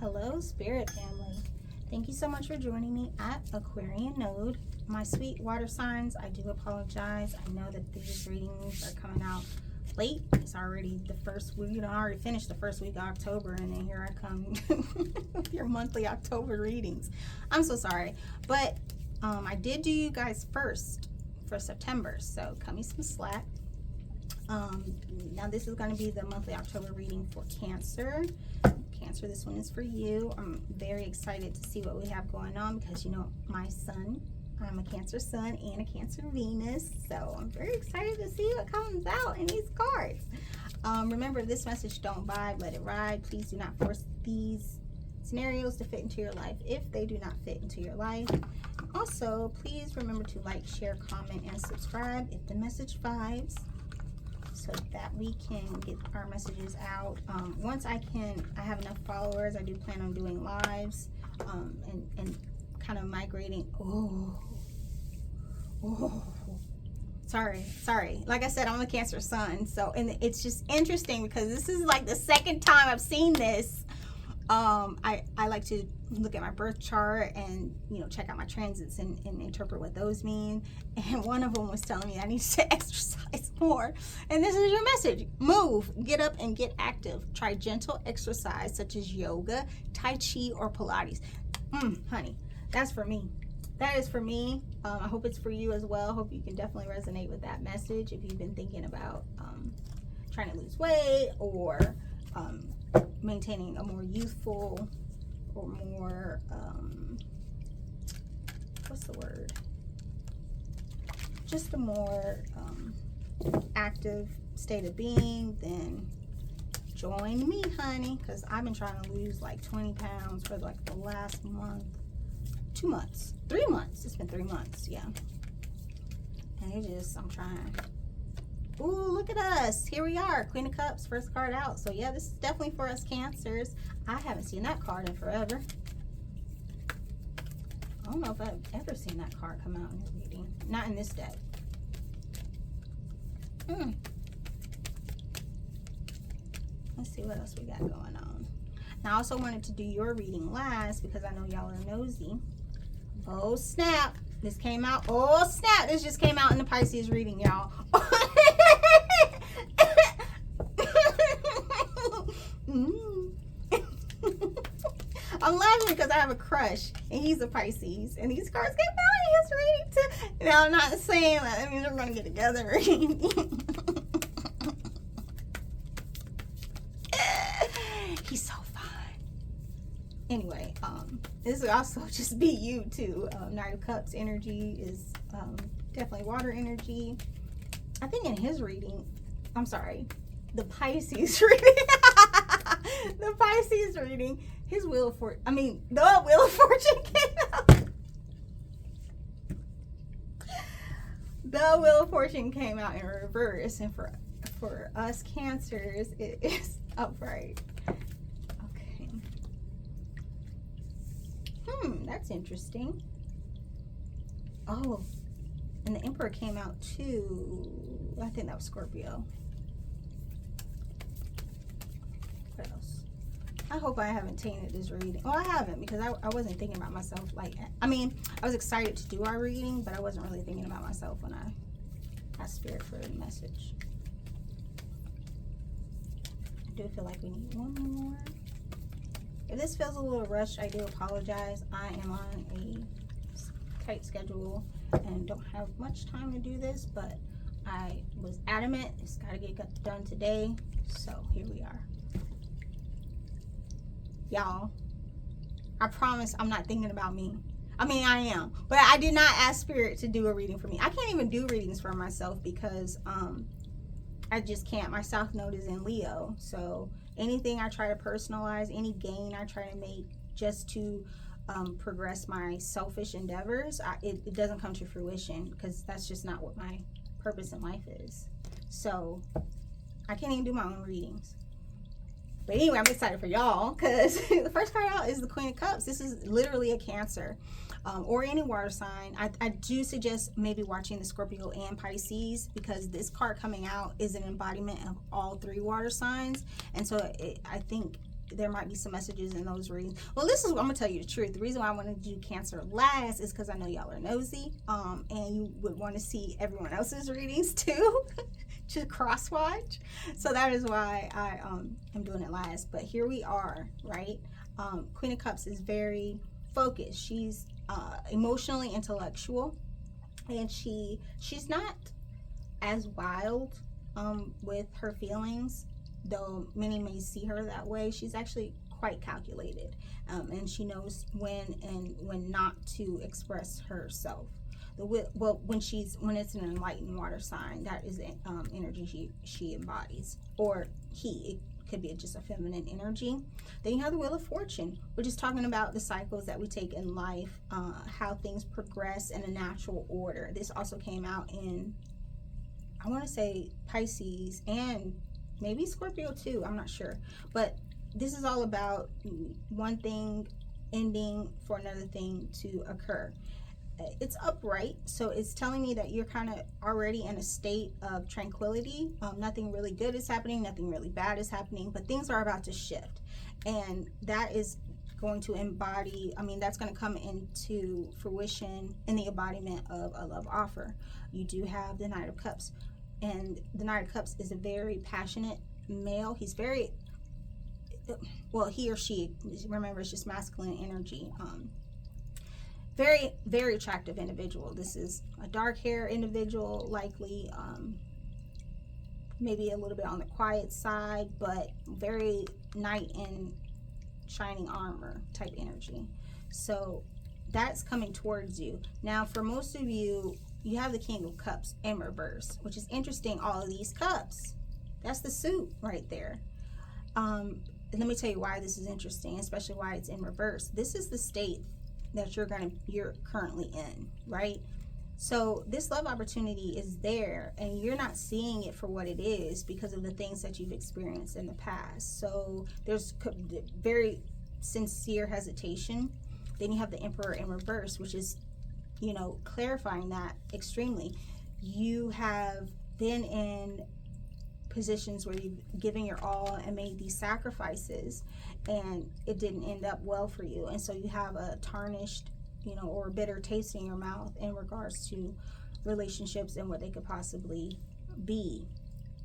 Hello, Spirit family. Thank you so much for joining me at Aquarian Node. My sweet water signs, I do apologize. I know that these readings are coming out late. It's already the first week. I already finished the first week of October, and then here I come with your monthly October readings. I'm so sorry. But I did do you guys first for September, so cut me some slack. Now this is going to be the monthly October reading for Cancer. Cancer, this one is for you. I'm very excited to see what we have going on because, you know, my sun, I'm a Cancer sun and a Cancer Venus, so I'm very excited to see what comes out in these cards. Remember, this message, don't vibe, let it ride. Please do not force these scenarios to fit into your life if they do not fit into your life. Also, please remember to like, share, comment, and subscribe if the message vibes, so that we can get our messages out. Once I have enough followers, I do plan on doing lives and kind of migrating. Sorry. Like I said, I'm a Cancer sun, so, and it's just interesting because this is like the second time I've seen this. I like to look at my birth chart and, you know, check out my transits and interpret what those mean. And one of them was telling me I need to exercise more. And this is your message. Move, get up and get active. Try gentle exercise such as yoga, Tai Chi, or Pilates. Honey, that's for me. That is for me. I hope it's for you as well. I hope you can definitely resonate with that message if you've been thinking about trying to lose weight or maintaining a more youthful or more what's the word, just a more active state of being, then join me, honey, because I've been trying to lose like 20 pounds for like the last month, 2 months, 3 months. It's been 3 months, yeah. And I'm trying. Ooh, look at us. Here we are. Queen of Cups, first card out. So, yeah, this is definitely for us Cancers. I haven't seen that card in forever. I don't know if I've ever seen that card come out in a reading. Not in this deck. Let's see what else we got going on. Now, I also wanted to do your reading last because I know y'all are nosy. Oh, snap. This came out. Oh, snap. This just came out in the Pisces reading, y'all. I'm laughing because I have a crush and he's a Pisces, and these cards came out in his reading too. Now, I'm not saying that means we're going to get together or anything. He's so fun. Anyway, this will also just be you too. Knight of Cups energy is definitely water energy. I think in his reading, I'm sorry, the Pisces reading, the Pisces reading, his the Wheel of Fortune came out. The Wheel of Fortune came out in reverse, and for us Cancers, it is upright. Okay. That's interesting. Oh, and the Emperor came out too. I think that was Scorpio. What else? I hope I haven't tainted this reading. Well, I haven't, because I wasn't thinking about myself. Like, I mean, I was excited to do our reading, but I wasn't really thinking about myself when I asked Spirit for the message. I do feel like we need one more. If this feels a little rushed, I do apologize. I am on a tight schedule and don't have much time to do this, but I was adamant it's got to get done today, so here we are. Y'all, I promise I'm not thinking about me. I mean, I am, but I did not ask Spirit to do a reading for me. I can't even do readings for myself because I just can't. My South Node is in Leo, so anything I try to personalize, any gain I try to make just to progress my selfish endeavors, it doesn't come to fruition because that's just not what my purpose in life is. So I can't even do my own readings. But anyway, I'm excited for y'all because the first card out is the Queen of Cups. This is literally a Cancer or any water sign. I do suggest maybe watching the Scorpio and Pisces because this card coming out is an embodiment of all three water signs. And so I think there might be some messages in those readings. Well, this is what I'm gonna tell you the truth. The reason why I wanted to do Cancer last is because I know y'all are nosy, and you would want to see everyone else's readings too, to cross watch. So that is why I am doing it last. But here we are, right? Queen of Cups is very focused. She's emotionally intellectual, and she's not as wild with her feelings, though many may see her that way. She's actually quite calculated, and she knows when not to express herself. Well, when it's an enlightened water sign, that is energy she embodies, or he. It could be just a feminine energy. Then you have the Wheel of Fortune, which is talking about the cycles that we take in life, how things progress in a natural order. This also came out in, I want to say, Pisces and maybe Scorpio too, I'm not sure. But this is all about one thing ending for another thing to occur. It's upright, so it's telling me that you're kind of already in a state of tranquility. Nothing really good is happening, nothing really bad is happening, but things are about to shift, and that is going to embody, that's going to come into fruition in the embodiment of a love offer. You do have the Knight of Cups, and the Knight of Cups is a very passionate male. He's very, well, he or she, remember, it's just masculine energy. Very, very attractive individual. This is a dark hair individual, likely maybe a little bit on the quiet side, but very knight in shining armor type energy. So that's coming towards you. Now, for most of you, you have the King of Cups in reverse, which is interesting. All of these cups, that's the suit right there. And let me tell you why this is interesting, especially why it's in reverse. This is the state that you're currently in, right? So this love opportunity is there, and you're not seeing it for what it is because of the things that you've experienced in the past. So there's very sincere hesitation. Then you have the Emperor in reverse, which is, clarifying that extremely. You have been in positions where you've given your all and made these sacrifices, and it didn't end up well for you, and so you have a tarnished, or bitter taste in your mouth in regards to relationships and what they could possibly be.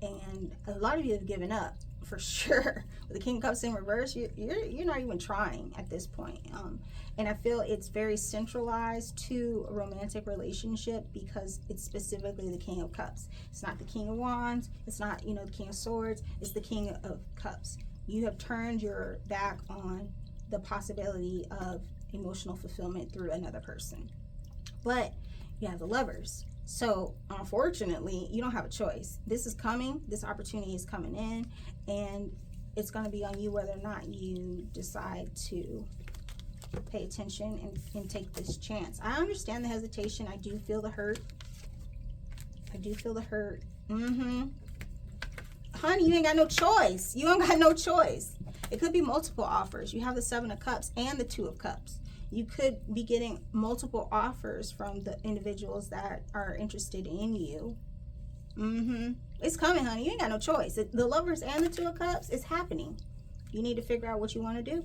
And a lot of you have given up for sure. With the King of Cups in reverse, you're not even trying at this point. And I feel it's very centralized to a romantic relationship because it's specifically the King of Cups. It's not the King of Wands. It's not, the King of Swords. It's the King of Cups. You have turned your back on the possibility of emotional fulfillment through another person. But you have the Lovers. So unfortunately, you don't have a choice. This is coming. This opportunity is coming in, and it's going to be on you whether or not you decide to pay attention and take this chance. I understand the hesitation. I do feel the hurt. Honey, you ain't got no choice. You don't got no choice. It could be multiple offers. You have the Seven of Cups and the Two of Cups. You could be getting multiple offers from the individuals that are interested in you. It's coming, honey. You ain't got no choice. The Lovers and the Two of Cups, it's happening. You need to figure out what you want to do.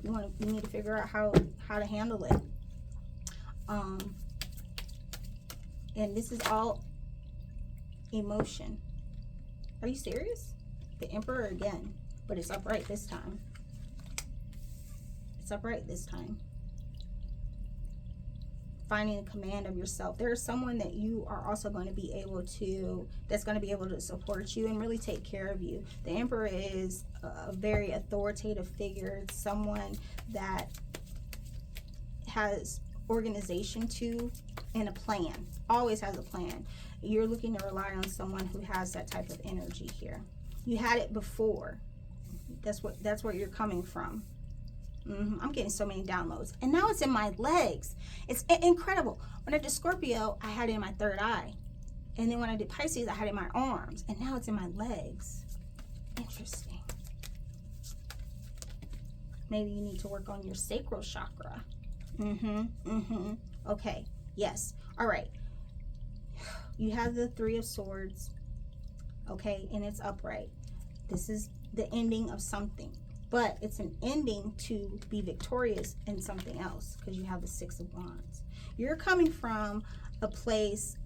You need to figure out how to handle it. And this is all emotion. Are you serious? The Emperor again, but it's upright this time. It's upright this time. Finding a command of yourself. There is someone that you are also going to be able to, that's going to be able to support you and really take care of you. The Emperor is a very authoritative figure. It's someone that has organization to and a plan. Always has a plan. You're looking to rely on someone who has that type of energy here. You had it before. That's where you're coming from. I'm getting so many downloads, and now it's in my legs. It's incredible. When I did Scorpio, I had it in my third eye, and then when I did Pisces, I had it in my arms, and now it's in my legs. Interesting. Maybe you need to work on your sacral chakra. Okay. Yes. All right. You have the Three of Swords. Okay, and it's upright. This is the ending of something. but it's an ending to be victorious in something else, because you have the Six of Wands. You're coming from a place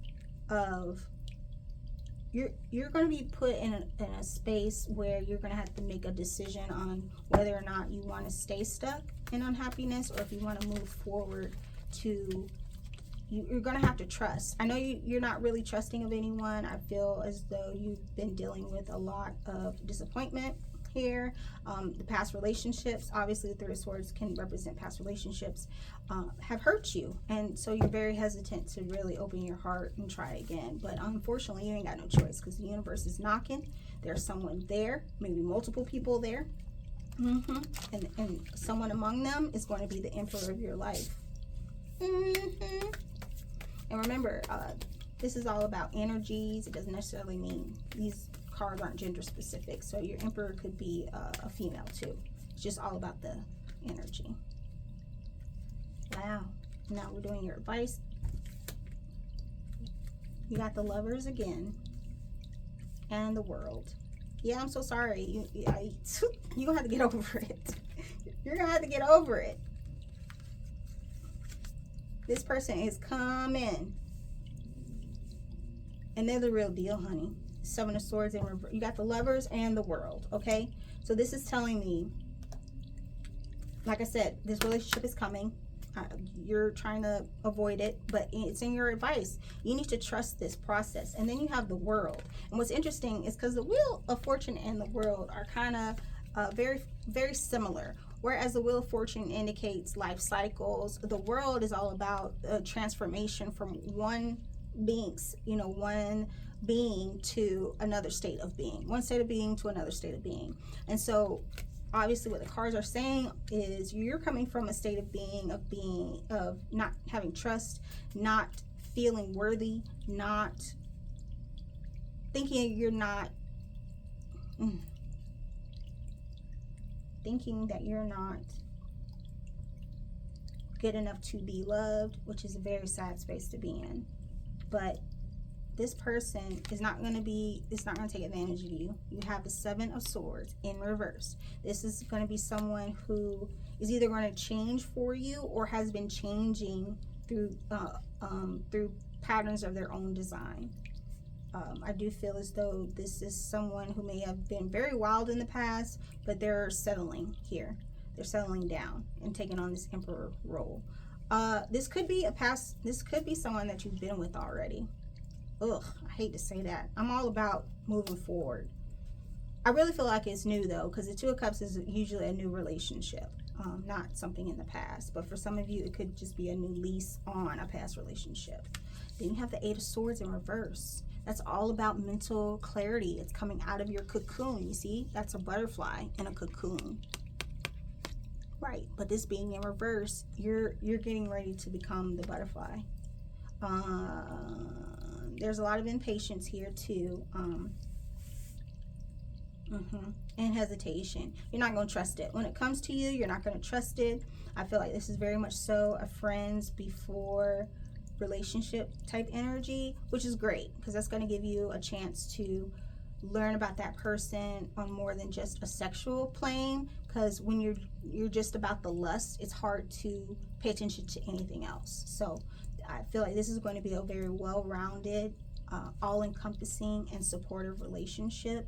of, you're going to be put in a space where you're going to have to make a decision on whether or not you want to stay stuck in unhappiness, or if you want to move forward to, you're going to have to trust. I know you're not really trusting of anyone. I feel as though you've been dealing with a lot of disappointment here. The past relationships, obviously the Three of Swords can represent past relationships, have hurt you, and so you're very hesitant to really open your heart and try again. But unfortunately, you ain't got no choice, because the universe is knocking. There's someone there, maybe multiple people there, and someone among them is going to be the emperor of your life. And remember, this is all about energies. It doesn't necessarily mean these cards aren't gender specific, so your emperor could be a female too. It's just all about the energy. Wow. Now we're doing your advice. You got the Lovers again, and the World. Yeah, I'm so sorry. You're gonna have to get over it. You're gonna have to get over it. This person is coming, and they're the real deal, honey. Seven of Swords in reverse. You got the Lovers and the World, okay? So this is telling me, like I said, this relationship is coming. You're trying to avoid it, but it's in your advice. You need to trust this process. And then you have the World. And what's interesting is because the Wheel of Fortune and the World are kind of very, very similar. Whereas the Wheel of Fortune indicates life cycles, the World is all about transformation from one one being to another state of being, one state of being to another state of being. And so obviously what the cards are saying is you're coming from a state of being of not having trust, not feeling worthy, not thinking thinking that you're not good enough to be loved, which is a very sad space to be in. But this person is not going to take advantage of you. You have the Seven of Swords in reverse. This is going to be someone who is either going to change for you or has been changing through patterns of their own design. I do feel as though this is someone who may have been very wild in the past, but they're settling here. They're settling down and taking on this emperor role. This could be someone that you've been with already. Ugh, I hate to say that. I'm all about moving forward. I really feel like it's new though, because the Two of Cups is usually a new relationship, not something in the past. But for some of you, it could just be a new lease on a past relationship. Then you have the Eight of Swords in reverse. That's all about mental clarity. It's coming out of your cocoon. You see, that's a butterfly in a cocoon. Right, but this being in reverse, you're getting ready to become the butterfly. There's a lot of impatience here too, and hesitation. You're not going to trust it. When it comes to you, you're not going to trust it. I feel like this is very much so a friends before relationship type energy, which is great because that's going to give you a chance to learn about that person on more than just a sexual plane, because when you're just about the lust, it's hard to pay attention to anything else. So I feel like this is going to be a very well-rounded, all-encompassing and supportive relationship.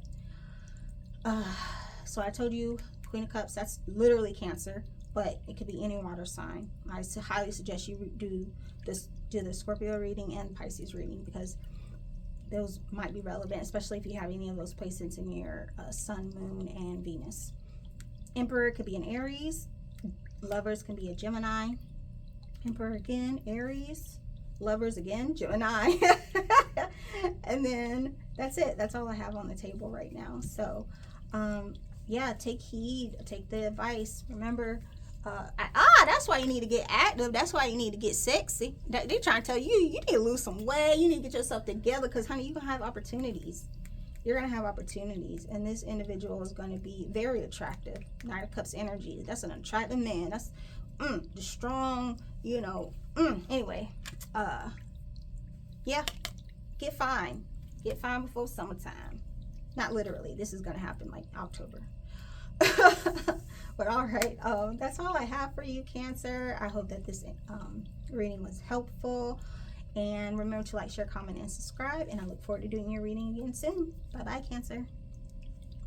So I told you Queen of Cups, that's literally Cancer, but it could be any water sign. I highly suggest you do the Scorpio reading and Pisces reading, because those might be relevant, especially if you have any of those placements in your Sun, Moon, and Venus. Emperor could be an Aries. Lovers can be a Gemini. Emperor again, Aries. Lovers again, Gemini. And then that's it. That's all I have on the table right now. So, yeah, take heed. Take the advice. Remember, that's why you need to get active. That's why you need to get sexy. They're trying to tell you, you need to lose some weight. You need to get yourself together, because, honey, you're going to have opportunities. You're going to have opportunities. And this individual is going to be very attractive. Knight of Cups energy. That's an attractive man. That's the strong, Anyway, yeah, get fine. Get fine before summertime. Not literally. This is going to happen like October. But all right, that's all I have for you, Cancer. I hope that this reading was helpful. And remember to like, share, comment, and subscribe. And I look forward to doing your reading again soon. Bye-bye, Cancer.